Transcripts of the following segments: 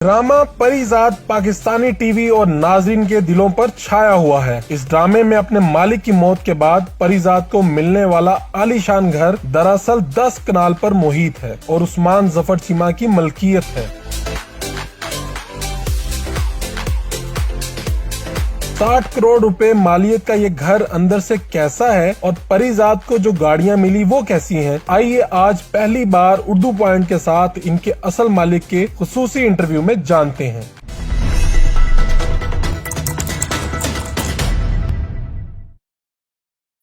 Drama Parizad Pakistani TV और नाजरीन के दिलों पर छाया हुआ है। इस ड्रामे में अपने मालिक की मौत के बाद परीजाद को मिलने वाला आलीशान घर दरअसल 10 कनाल पर मुहित है और उस्मान जफर चीमा की मलकियत है। 60 करोड़ रुपए मालियत का ये घर अंदर से कैसा है और परीजाद को जो गाड़ियां मिली वो कैसी हैं? आइए आज पहली बार उर्दू पॉइंट के साथ इनके असल मालिक के खुसूसी इंटरव्यू में जानते हैं।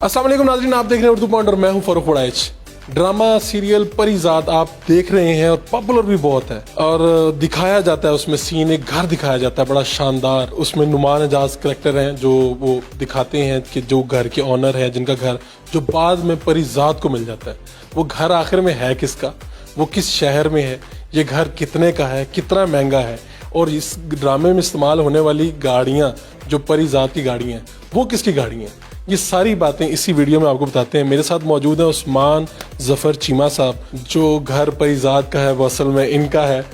अस्सलाम वालेकुम नाज़रीन, आप देख रहे हैं उर्दू पॉइंट और मैं हूं फरूख वड़ाइच। ड्रामा सीरियल परीजाद आप देख रहे हैं और पॉपुलर भी बहुत है और दिखाया जाता है उसमें सीन, एक घर दिखाया जाता है बड़ा शानदार। उसमें नुमान एजाज करेक्टर हैं जो वो दिखाते हैं कि जो घर के ऑनर है, जिनका घर जो बाद में परीजाद को मिल जाता है। वो घर आखिर में है किसका, वो किस शहर में है, ये घर कितने का है, कितना महंगा है, और इस ड्रामे में इस्तेमाल होने वाली गाड़ियाँ जो परीजाद की गाड़ियाँ हैं वो किसकी गाड़ी हैं, ये सारी बातें इसी वीडियो में आपको बताते हैं। मेरे साथ मौजूद है उस्मान जफर चीमा साहब। जो घर परीजाद का है वो असल में इनका है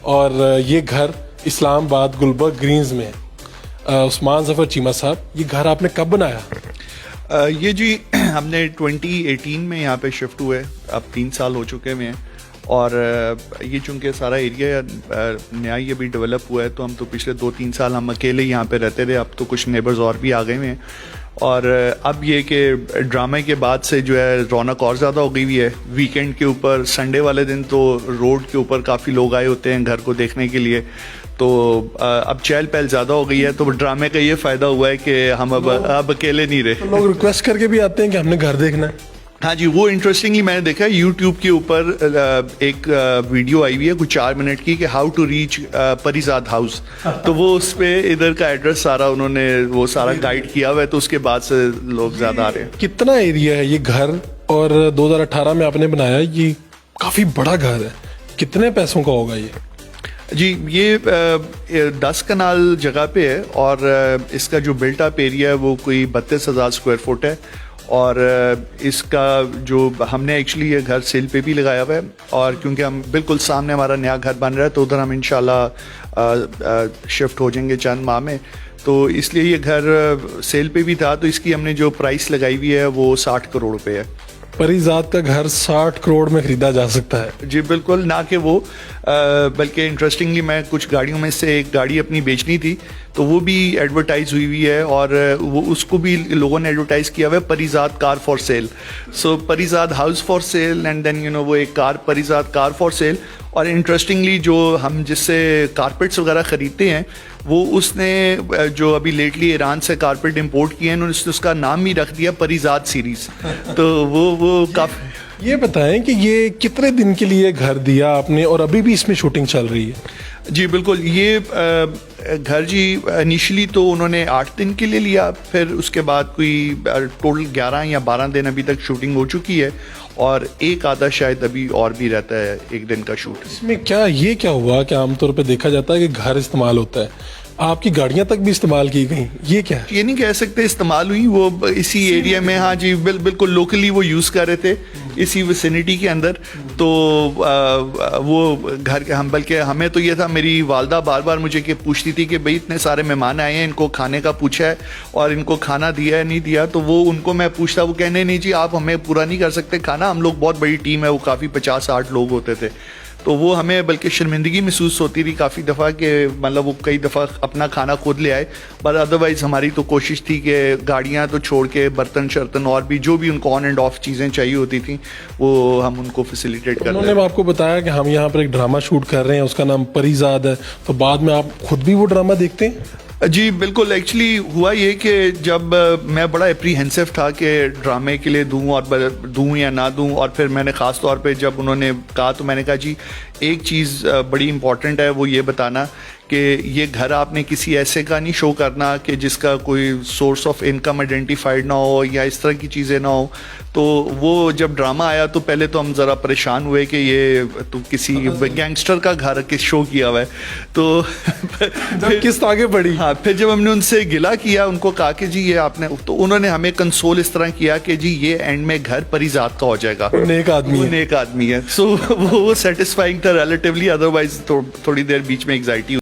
और ये घर इस्लामाबाद गुलबर्ग ग्रीन्स में है। उस्मान जफर चीमा साहब, ये घर आपने कब बनाया? ये जी हमने 2018 में यहाँ पे शिफ्ट हुए, अब 3 साल हो चुके हैं और ये चूँकि सारा एरिया नया ही अभी डेवलप हुआ है तो हम तो पिछले 2-3 साल हम अकेले यहाँ पे रहते थे। अब तो कुछ नेबर्स और भी आ गए हैं और अब ये कि ड्रामे के बाद से जो है रौनक और ज़्यादा हो गई हुई है। वीकेंड के ऊपर, संडे वाले दिन तो रोड के ऊपर काफ़ी लोग आए होते हैं घर को देखने के लिए, तो अब चहल पहल ज़्यादा हो गई है। तो ड्रामे का ये फ़ायदा हुआ है कि हम अब अकेले नहीं रहे। तो लोग रिक्वेस्ट करके भी आते हैं कि हमने घर देखना है। हाँ जी, वो इंटरेस्टिंगली मैंने देखा यूट्यूब के ऊपर एक वीडियो आई हुई है कुछ 4 मिनट की कि how to reach Parizad house. तो वो उस पे इधर का एड्रेस सारा उन्होंने वो सारा गाइड किया हुआ है, तो उसके बाद से लोग ज्यादा आ रहे हैं। कितना एरिया है ये घर और 2018 में आपने बनाया, ये काफी बड़ा घर है, कितने पैसों का होगा ये? जी ये 10 कनाल जगह पे है और इसका जो बिल्ट अप एरिया है वो कोई 32,000 स्क्वायर फुट है और इसका जो हमने एक्चुअली ये घर सेल पे भी लगाया हुआ है और क्योंकि हम बिल्कुल सामने हमारा नया घर बन रहा है तो उधर हम इंशाल्लाह शिफ्ट हो जाएंगे चंद माह में, तो इसलिए ये घर सेल पे भी था। तो इसकी हमने जो प्राइस लगाई हुई है वो 60 करोड़ रुपए है। परीजाद का घर 60 करोड़ में खरीदा जा सकता है? जी बिल्कुल, ना कि वो बल्कि इंटरेस्टिंगली मैं कुछ गाड़ियों में से एक गाड़ी अपनी बेचनी थी तो वो भी एडवर्टाइज हुई है और वो उसको भी लोगों ने एडवर्टाइज किया हुआ है Parizad car for sale. So Parizad house for sale and then वो एक car Parizad car for sale. और इंटरेस्टिंगली जो हम जिससे कारपेट्स वगैरह ख़रीदते हैं वो उसने जो अभी लेटली ईरान से कारपेट इंपोर्ट किए हैं उन्होंने उसका नाम ही रख दिया परीजाद सीरीज। तो वो काफ़ी। ये बताएं कि ये कितने दिन के लिए घर दिया आपने और अभी भी इसमें शूटिंग चल रही है? जी बिल्कुल, ये घर जी इनिशियली तो उन्होंने 8 दिन के लिए लिया, फिर उसके बाद कोई टोटल 11 या 12 दिन अभी तक शूटिंग हो चुकी है और एक आधा शायद अभी और भी रहता है 1 दिन का शूट। इसमें क्या हुआ कि आमतौर पे देखा जाता है कि घर इस्तेमाल होता है, आपकी गाड़ियां तक भी इस्तेमाल की गई, ये क्या है? ये नहीं कह सकते इस्तेमाल हुई, वो इसी एरिया में, हाँ जी बिल्कुल लोकली वो यूज़ कर रहे थे इसी विसिनिटी के अंदर। तो वो घर के हम, बल्कि हमें तो ये था, मेरी वालदा बार बार मुझे कि पूछती थी कि भाई इतने सारे मेहमान आए हैं, इनको खाने का पूछा है और इनको खाना दिया है नहीं दिया, तो वो उनको मैं पूछता, वो कहने नहीं जी आप हमें पूरा नहीं कर सकते खाना, हम लोग बहुत बड़ी टीम है, वो काफ़ी 50-60 लोग होते थे। तो वो हमें बल्कि शर्मिंदगी महसूस होती थी काफ़ी दफ़ा कि मतलब वो कई दफ़ा अपना खाना खुद ले आए, पर अदरवाइज़ हमारी तो कोशिश थी कि गाड़ियाँ तो छोड़ के बर्तन शर्तन और भी जो भी उनको ऑन एंड ऑफ चीज़ें चाहिए होती थी वो हम उनको फैसिलिटेट कर रहे हैं। उन्होंने आपको बताया कि हम यहाँ पर एक ड्रामा शूट कर रहे हैं, उसका नाम परीजाद है, तो बाद में आप खुद भी वो ड्रामा देखते हैं? जी बिल्कुल, एक्चुअली हुआ ये कि जब मैं बड़ा एप्रीहेंसिव था कि ड्रामे के लिए दूं और दूं या ना दूं, और फिर मैंने ख़ास तौर पे जब उन्होंने कहा तो मैंने कहा जी एक चीज़ बड़ी इंपॉर्टेंट है, वो ये बताना कि ये घर आपने किसी ऐसे का नहीं शो करना कि जिसका कोई सोर्स ऑफ इनकम आइडेंटिफाइड ना हो या इस तरह की चीज़ें ना हो। तो वो जब ड्रामा आया तो पहले तो हम ज़रा परेशान हुए कि ये तो किसी गैंगस्टर का घर किस शो किया हुआ है। तो किस्त आगे बढ़ी। हाँ, फिर जब हमने उनसे गिला किया, उनको कहा कि जी ये आपने, तो उन्होंने हमें कंसोल इस तरह किया कि जी ये एंड में घर परीजाद का हो जाएगा, नेक आदमी है। सो वो सेटिस्फाइंग था रिलेटिवली, अदरवाइज थोड़ी देर बीच में एग्जाइटी